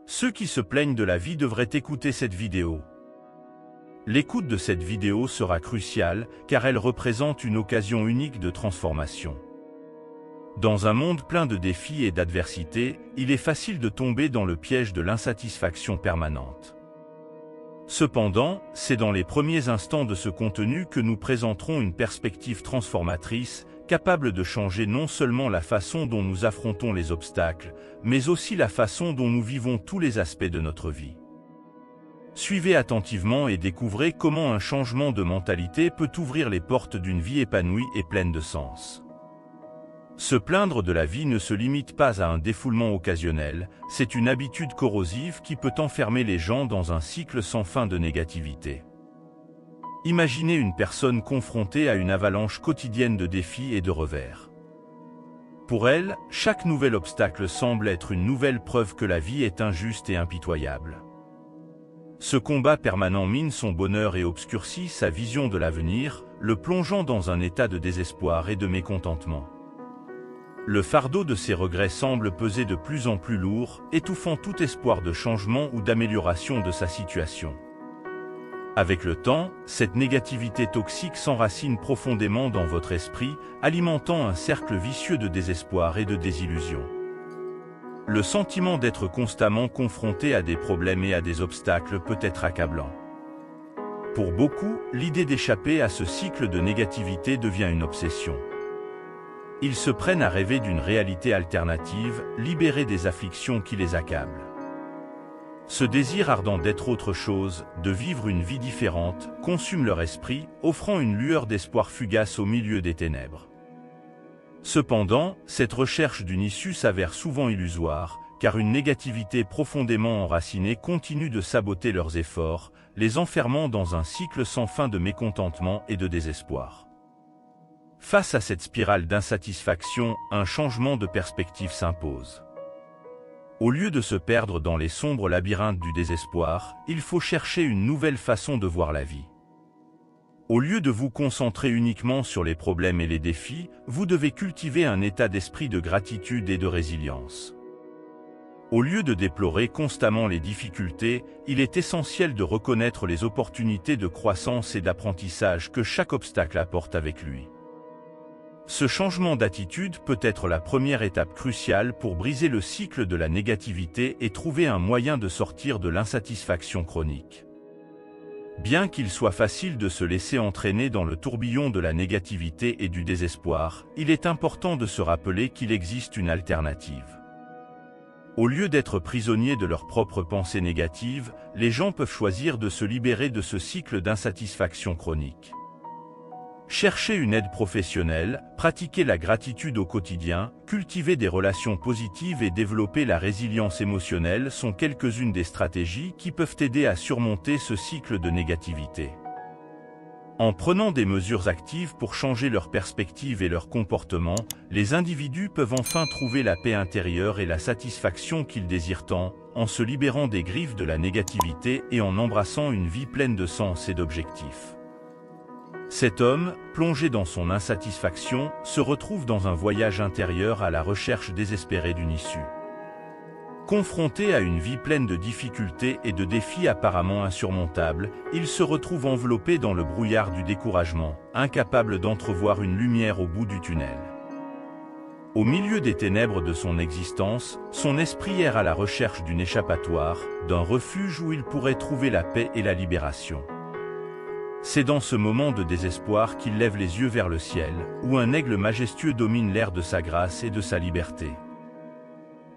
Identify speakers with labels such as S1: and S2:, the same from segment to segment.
S1: Ceux qui se plaignent de la vie devraient écouter cette vidéo. L'écoute de cette vidéo sera cruciale car elle représente une occasion unique de transformation. Dans un monde plein de défis et d'adversités, il est facile de tomber dans le piège de l'insatisfaction permanente. Cependant, c'est dans les premiers instants de ce contenu que nous présenterons une perspective transformatrice, capable de changer non seulement la façon dont nous affrontons les obstacles, mais aussi la façon dont nous vivons tous les aspects de notre vie. Suivez attentivement et découvrez comment un changement de mentalité peut ouvrir les portes d'une vie épanouie et pleine de sens. Se plaindre de la vie ne se limite pas à un défoulement occasionnel, c'est une habitude corrosive qui peut enfermer les gens dans un cycle sans fin de négativité. Imaginez une personne confrontée à une avalanche quotidienne de défis et de revers. Pour elle, chaque nouvel obstacle semble être une nouvelle preuve que la vie est injuste et impitoyable. Ce combat permanent mine son bonheur et obscurcit sa vision de l'avenir, le plongeant dans un état de désespoir et de mécontentement. Le fardeau de ses regrets semble peser de plus en plus lourd, étouffant tout espoir de changement ou d'amélioration de sa situation. Avec le temps, cette négativité toxique s'enracine profondément dans votre esprit, alimentant un cercle vicieux de désespoir et de désillusion. Le sentiment d'être constamment confronté à des problèmes et à des obstacles peut être accablant. Pour beaucoup, l'idée d'échapper à ce cycle de négativité devient une obsession. Ils se prennent à rêver d'une réalité alternative, libérée des afflictions qui les accablent. Ce désir ardent d'être autre chose, de vivre une vie différente, consume leur esprit, offrant une lueur d'espoir fugace au milieu des ténèbres. Cependant, cette recherche d'une issue s'avère souvent illusoire, car une négativité profondément enracinée continue de saboter leurs efforts, les enfermant dans un cycle sans fin de mécontentement et de désespoir. Face à cette spirale d'insatisfaction, un changement de perspective s'impose. Au lieu de se perdre dans les sombres labyrinthes du désespoir, il faut chercher une nouvelle façon de voir la vie. Au lieu de vous concentrer uniquement sur les problèmes et les défis, vous devez cultiver un état d'esprit de gratitude et de résilience. Au lieu de déplorer constamment les difficultés, il est essentiel de reconnaître les opportunités de croissance et d'apprentissage que chaque obstacle apporte avec lui. Ce changement d'attitude peut être la première étape cruciale pour briser le cycle de la négativité et trouver un moyen de sortir de l'insatisfaction chronique. Bien qu'il soit facile de se laisser entraîner dans le tourbillon de la négativité et du désespoir, il est important de se rappeler qu'il existe une alternative. Au lieu d'être prisonniers de leurs propres pensées négatives, les gens peuvent choisir de se libérer de ce cycle d'insatisfaction chronique. Chercher une aide professionnelle, pratiquer la gratitude au quotidien, cultiver des relations positives et développer la résilience émotionnelle sont quelques-unes des stratégies qui peuvent aider à surmonter ce cycle de négativité. En prenant des mesures actives pour changer leur perspective et leur comportement, les individus peuvent enfin trouver la paix intérieure et la satisfaction qu'ils désirent tant, en se libérant des griffes de la négativité et en embrassant une vie pleine de sens et d'objectifs. Cet homme, plongé dans son insatisfaction, se retrouve dans un voyage intérieur à la recherche désespérée d'une issue. Confronté à une vie pleine de difficultés et de défis apparemment insurmontables, il se retrouve enveloppé dans le brouillard du découragement, incapable d'entrevoir une lumière au bout du tunnel. Au milieu des ténèbres de son existence, son esprit erre à la recherche d'une échappatoire, d'un refuge où il pourrait trouver la paix et la libération. C'est dans ce moment de désespoir qu'il lève les yeux vers le ciel, où un aigle majestueux domine l'air de sa grâce et de sa liberté.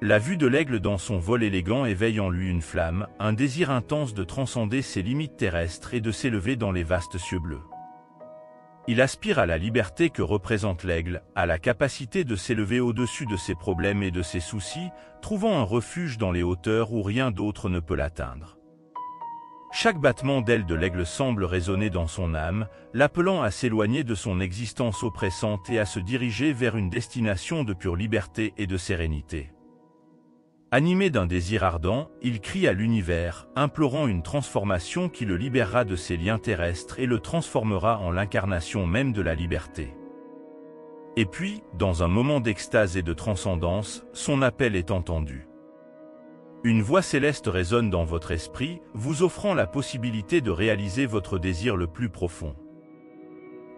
S1: La vue de l'aigle dans son vol élégant éveille en lui une flamme, un désir intense de transcender ses limites terrestres et de s'élever dans les vastes cieux bleus. Il aspire à la liberté que représente l'aigle, à la capacité de s'élever au-dessus de ses problèmes et de ses soucis, trouvant un refuge dans les hauteurs où rien d'autre ne peut l'atteindre. Chaque battement d'aile de l'aigle semble résonner dans son âme, l'appelant à s'éloigner de son existence oppressante et à se diriger vers une destination de pure liberté et de sérénité. Animé d'un désir ardent, il crie à l'univers, implorant une transformation qui le libérera de ses liens terrestres et le transformera en l'incarnation même de la liberté. Et puis, dans un moment d'extase et de transcendance, son appel est entendu. Une voix céleste résonne dans votre esprit, vous offrant la possibilité de réaliser votre désir le plus profond.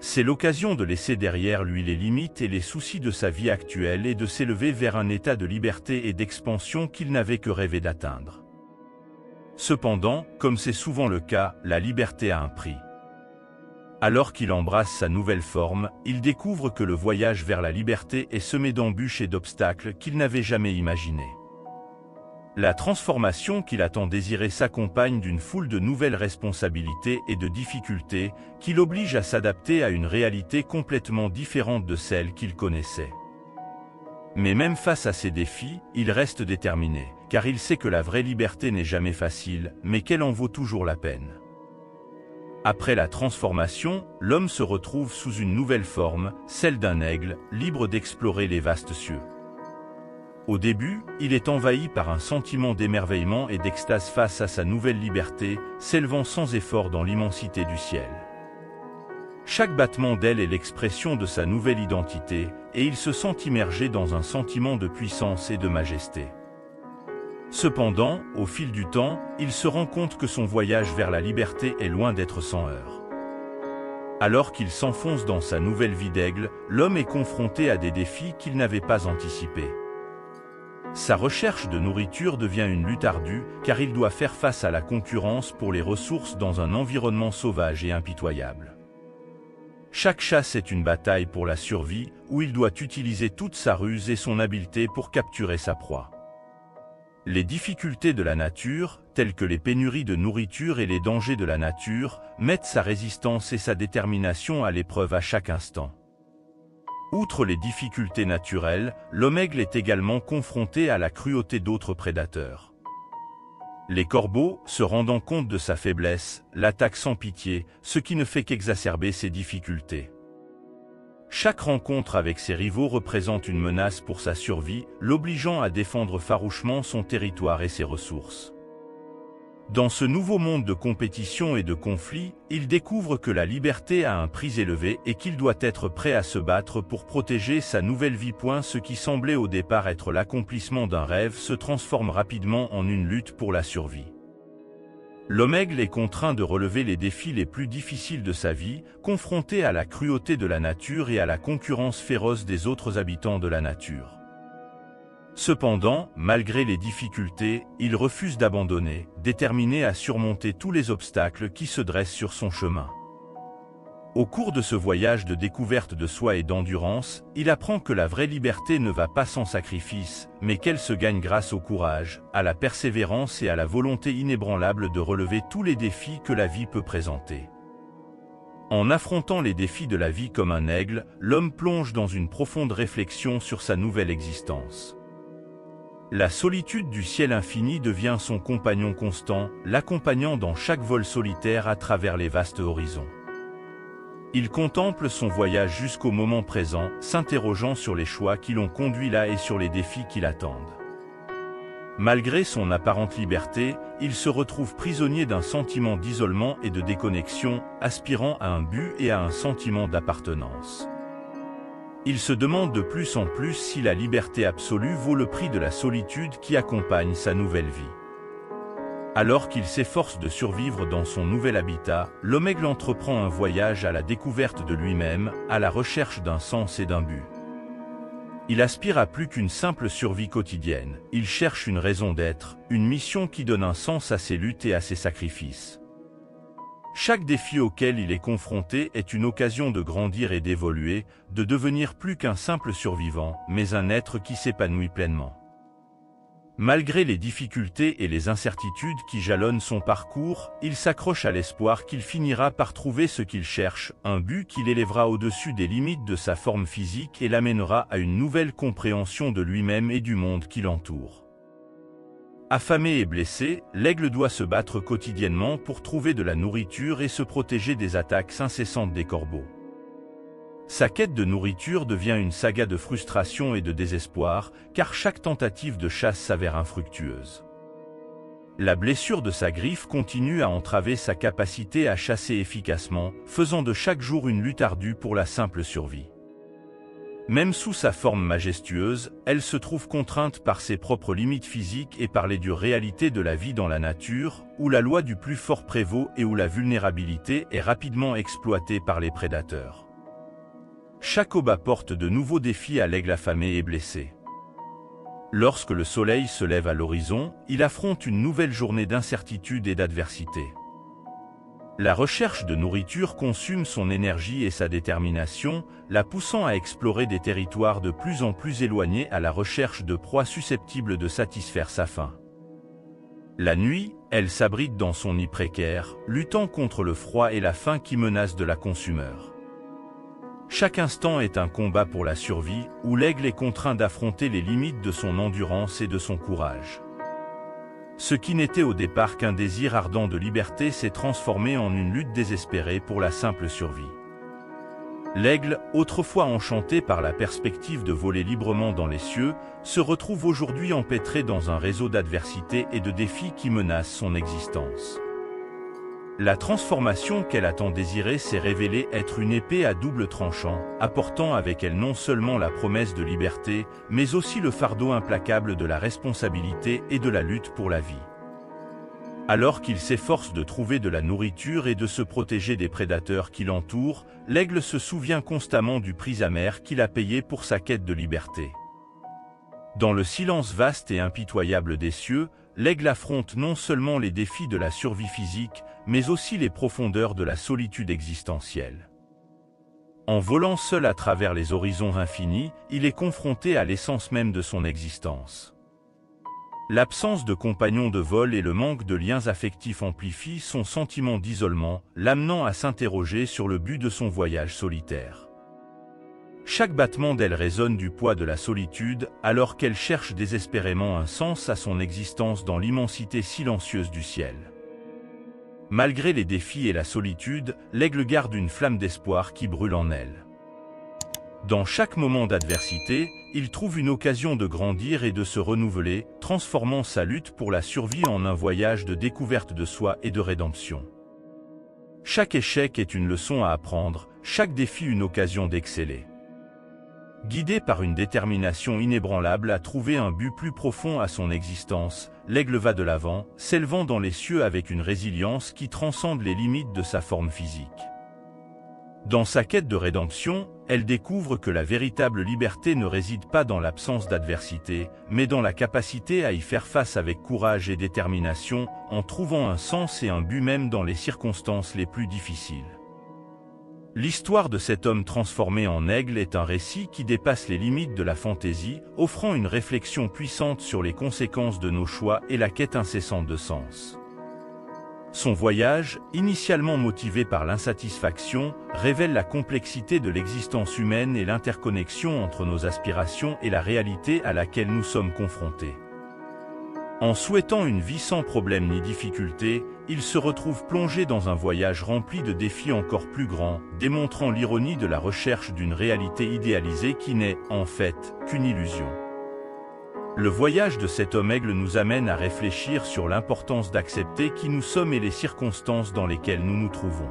S1: C'est l'occasion de laisser derrière lui les limites et les soucis de sa vie actuelle et de s'élever vers un état de liberté et d'expansion qu'il n'avait que rêvé d'atteindre. Cependant, comme c'est souvent le cas, la liberté a un prix. Alors qu'il embrasse sa nouvelle forme, il découvre que le voyage vers la liberté est semé d'embûches et d'obstacles qu'il n'avait jamais imaginés. La transformation qu'il a tant désirée s'accompagne d'une foule de nouvelles responsabilités et de difficultés qui l'obligent à s'adapter à une réalité complètement différente de celle qu'il connaissait. Mais même face à ces défis, il reste déterminé, car il sait que la vraie liberté n'est jamais facile, mais qu'elle en vaut toujours la peine. Après la transformation, l'homme se retrouve sous une nouvelle forme, celle d'un aigle, libre d'explorer les vastes cieux. Au début, il est envahi par un sentiment d'émerveillement et d'extase face à sa nouvelle liberté, s'élevant sans effort dans l'immensité du ciel. Chaque battement d'aile est l'expression de sa nouvelle identité, et il se sent immergé dans un sentiment de puissance et de majesté. Cependant, au fil du temps, il se rend compte que son voyage vers la liberté est loin d'être sans heurts. Alors qu'il s'enfonce dans sa nouvelle vie d'aigle, l'homme est confronté à des défis qu'il n'avait pas anticipés. Sa recherche de nourriture devient une lutte ardue, car il doit faire face à la concurrence pour les ressources dans un environnement sauvage et impitoyable. Chaque chasse est une bataille pour la survie, où il doit utiliser toute sa ruse et son habileté pour capturer sa proie. Les difficultés de la nature, telles que les pénuries de nourriture et les dangers de la nature, mettent sa résistance et sa détermination à l'épreuve à chaque instant. Outre les difficultés naturelles, l'homme-aigle est également confronté à la cruauté d'autres prédateurs. Les corbeaux, se rendant compte de sa faiblesse, l'attaquent sans pitié, ce qui ne fait qu'exacerber ses difficultés. Chaque rencontre avec ses rivaux représente une menace pour sa survie, l'obligeant à défendre farouchement son territoire et ses ressources. Dans ce nouveau monde de compétition et de conflit, il découvre que la liberté a un prix élevé et qu'il doit être prêt à se battre pour protéger sa nouvelle vie. Ce qui semblait au départ être l'accomplissement d'un rêve se transforme rapidement en une lutte pour la survie. L'homme-aigle est contraint de relever les défis les plus difficiles de sa vie, confronté à la cruauté de la nature et à la concurrence féroce des autres habitants de la nature. Cependant, malgré les difficultés, il refuse d'abandonner, déterminé à surmonter tous les obstacles qui se dressent sur son chemin. Au cours de ce voyage de découverte de soi et d'endurance, il apprend que la vraie liberté ne va pas sans sacrifice, mais qu'elle se gagne grâce au courage, à la persévérance et à la volonté inébranlable de relever tous les défis que la vie peut présenter. En affrontant les défis de la vie comme un aigle, l'homme plonge dans une profonde réflexion sur sa nouvelle existence. La solitude du ciel infini devient son compagnon constant, l'accompagnant dans chaque vol solitaire à travers les vastes horizons. Il contemple son voyage jusqu'au moment présent, s'interrogeant sur les choix qui l'ont conduit là et sur les défis qui l'attendent. Malgré son apparente liberté, il se retrouve prisonnier d'un sentiment d'isolement et de déconnexion, aspirant à un but et à un sentiment d'appartenance. Il se demande de plus en plus si la liberté absolue vaut le prix de la solitude qui accompagne sa nouvelle vie. Alors qu'il s'efforce de survivre dans son nouvel habitat, l'homme-aigle entreprend un voyage à la découverte de lui-même, à la recherche d'un sens et d'un but. Il aspire à plus qu'une simple survie quotidienne, il cherche une raison d'être, une mission qui donne un sens à ses luttes et à ses sacrifices. Chaque défi auquel il est confronté est une occasion de grandir et d'évoluer, de devenir plus qu'un simple survivant, mais un être qui s'épanouit pleinement. Malgré les difficultés et les incertitudes qui jalonnent son parcours, il s'accroche à l'espoir qu'il finira par trouver ce qu'il cherche, un but qui l'élèvera au-dessus des limites de sa forme physique et l'amènera à une nouvelle compréhension de lui-même et du monde qui l'entoure. Affamé et blessé, l'aigle doit se battre quotidiennement pour trouver de la nourriture et se protéger des attaques incessantes des corbeaux. Sa quête de nourriture devient une saga de frustration et de désespoir, car chaque tentative de chasse s'avère infructueuse. La blessure de sa griffe continue à entraver sa capacité à chasser efficacement, faisant de chaque jour une lutte ardue pour la simple survie. Même sous sa forme majestueuse, elle se trouve contrainte par ses propres limites physiques et par les dures réalités de la vie dans la nature, où la loi du plus fort prévaut et où la vulnérabilité est rapidement exploitée par les prédateurs. Chaque aube apporte de nouveaux défis à l'aigle affamé et blessé. Lorsque le soleil se lève à l'horizon, il affronte une nouvelle journée d'incertitude et d'adversité. La recherche de nourriture consume son énergie et sa détermination, la poussant à explorer des territoires de plus en plus éloignés à la recherche de proies susceptibles de satisfaire sa faim. La nuit, elle s'abrite dans son nid précaire, luttant contre le froid et la faim qui menacent de la consumer. Chaque instant est un combat pour la survie, où l'aigle est contraint d'affronter les limites de son endurance et de son courage. Ce qui n'était au départ qu'un désir ardent de liberté s'est transformé en une lutte désespérée pour la simple survie. L'aigle, autrefois enchanté par la perspective de voler librement dans les cieux, se retrouve aujourd'hui empêtré dans un réseau d'adversités et de défis qui menacent son existence. La transformation qu'elle a tant désirée s'est révélée être une épée à double tranchant, apportant avec elle non seulement la promesse de liberté, mais aussi le fardeau implacable de la responsabilité et de la lutte pour la vie. Alors qu'il s'efforce de trouver de la nourriture et de se protéger des prédateurs qui l'entourent, l'aigle se souvient constamment du prix amer qu'il a payé pour sa quête de liberté. Dans le silence vaste et impitoyable des cieux, l'aigle affronte non seulement les défis de la survie physique, mais aussi les profondeurs de la solitude existentielle. En volant seul à travers les horizons infinis, il est confronté à l'essence même de son existence. L'absence de compagnons de vol et le manque de liens affectifs amplifient son sentiment d'isolement, l'amenant à s'interroger sur le but de son voyage solitaire. Chaque battement d'elle résonne du poids de la solitude, alors qu'elle cherche désespérément un sens à son existence dans l'immensité silencieuse du ciel. Malgré les défis et la solitude, l'aigle garde une flamme d'espoir qui brûle en elle. Dans chaque moment d'adversité, il trouve une occasion de grandir et de se renouveler, transformant sa lutte pour la survie en un voyage de découverte de soi et de rédemption. Chaque échec est une leçon à apprendre, chaque défi une occasion d'exceller. Guidé par une détermination inébranlable à trouver un but plus profond à son existence, l'aigle va de l'avant, s'élevant dans les cieux avec une résilience qui transcende les limites de sa forme physique. Dans sa quête de rédemption, elle découvre que la véritable liberté ne réside pas dans l'absence d'adversité, mais dans la capacité à y faire face avec courage et détermination, en trouvant un sens et un but même dans les circonstances les plus difficiles. L'histoire de cet homme transformé en aigle est un récit qui dépasse les limites de la fantaisie, offrant une réflexion puissante sur les conséquences de nos choix et la quête incessante de sens. Son voyage, initialement motivé par l'insatisfaction, révèle la complexité de l'existence humaine et l'interconnexion entre nos aspirations et la réalité à laquelle nous sommes confrontés. En souhaitant une vie sans problème ni difficulté, il se retrouve plongé dans un voyage rempli de défis encore plus grands, démontrant l'ironie de la recherche d'une réalité idéalisée qui n'est, en fait, qu'une illusion. Le voyage de cet homme aigle nous amène à réfléchir sur l'importance d'accepter qui nous sommes et les circonstances dans lesquelles nous nous trouvons.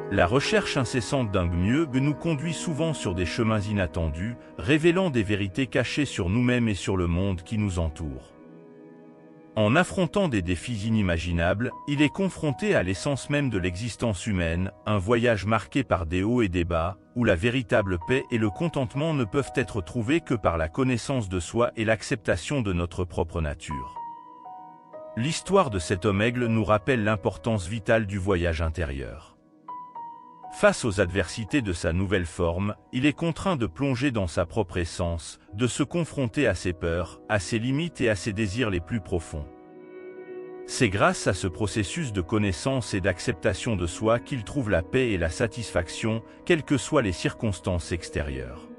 S1: La recherche incessante d'un mieux nous conduit souvent sur des chemins inattendus, révélant des vérités cachées sur nous-mêmes et sur le monde qui nous entoure. En affrontant des défis inimaginables, il est confronté à l'essence même de l'existence humaine, un voyage marqué par des hauts et des bas, où la véritable paix et le contentement ne peuvent être trouvés que par la connaissance de soi et l'acceptation de notre propre nature. L'histoire de cet homme aigle nous rappelle l'importance vitale du voyage intérieur. Face aux adversités de sa nouvelle forme, il est contraint de plonger dans sa propre essence, de se confronter à ses peurs, à ses limites et à ses désirs les plus profonds. C'est grâce à ce processus de connaissance et d'acceptation de soi qu'il trouve la paix et la satisfaction, quelles que soient les circonstances extérieures.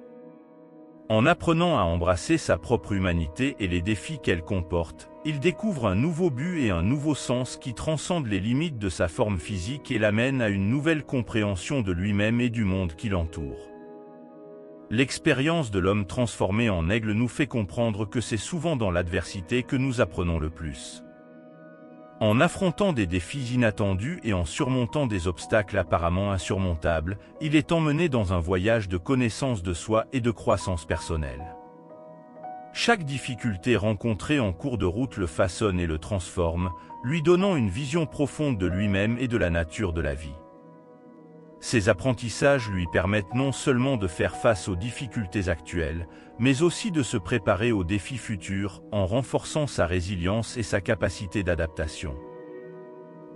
S1: En apprenant à embrasser sa propre humanité et les défis qu'elle comporte, il découvre un nouveau but et un nouveau sens qui transcendent les limites de sa forme physique et l'amène à une nouvelle compréhension de lui-même et du monde qui l'entoure. L'expérience de l'homme transformé en aigle nous fait comprendre que c'est souvent dans l'adversité que nous apprenons le plus. En affrontant des défis inattendus et en surmontant des obstacles apparemment insurmontables, il est emmené dans un voyage de connaissance de soi et de croissance personnelle. Chaque difficulté rencontrée en cours de route le façonne et le transforme, lui donnant une vision profonde de lui-même et de la nature de la vie. Ces apprentissages lui permettent non seulement de faire face aux difficultés actuelles, mais aussi de se préparer aux défis futurs en renforçant sa résilience et sa capacité d'adaptation.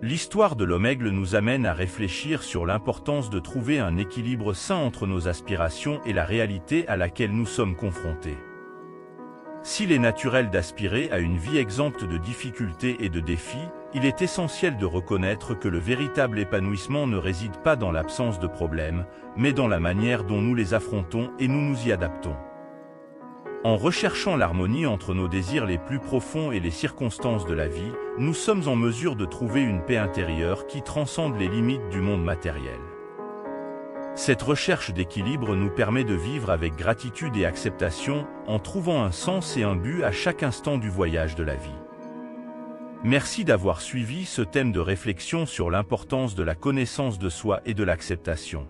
S1: L'histoire de l'Omégle nous amène à réfléchir sur l'importance de trouver un équilibre sain entre nos aspirations et la réalité à laquelle nous sommes confrontés. S'il est naturel d'aspirer à une vie exempte de difficultés et de défis, il est essentiel de reconnaître que le véritable épanouissement ne réside pas dans l'absence de problèmes, mais dans la manière dont nous les affrontons et nous nous y adaptons. En recherchant l'harmonie entre nos désirs les plus profonds et les circonstances de la vie, nous sommes en mesure de trouver une paix intérieure qui transcende les limites du monde matériel. Cette recherche d'équilibre nous permet de vivre avec gratitude et acceptation, en trouvant un sens et un but à chaque instant du voyage de la vie. Merci d'avoir suivi ce thème de réflexion sur l'importance de la connaissance de soi et de l'acceptation.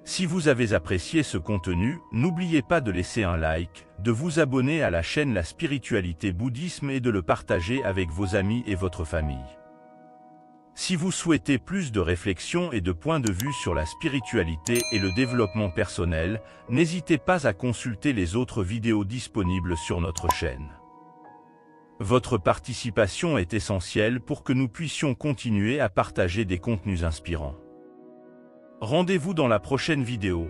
S1: Si vous avez apprécié ce contenu, n'oubliez pas de laisser un like, de vous abonner à la chaîne La Spiritualité Bouddhisme et de le partager avec vos amis et votre famille. Si vous souhaitez plus de réflexion et de points de vue sur la spiritualité et le développement personnel, n'hésitez pas à consulter les autres vidéos disponibles sur notre chaîne. Votre participation est essentielle pour que nous puissions continuer à partager des contenus inspirants. Rendez-vous dans la prochaine vidéo.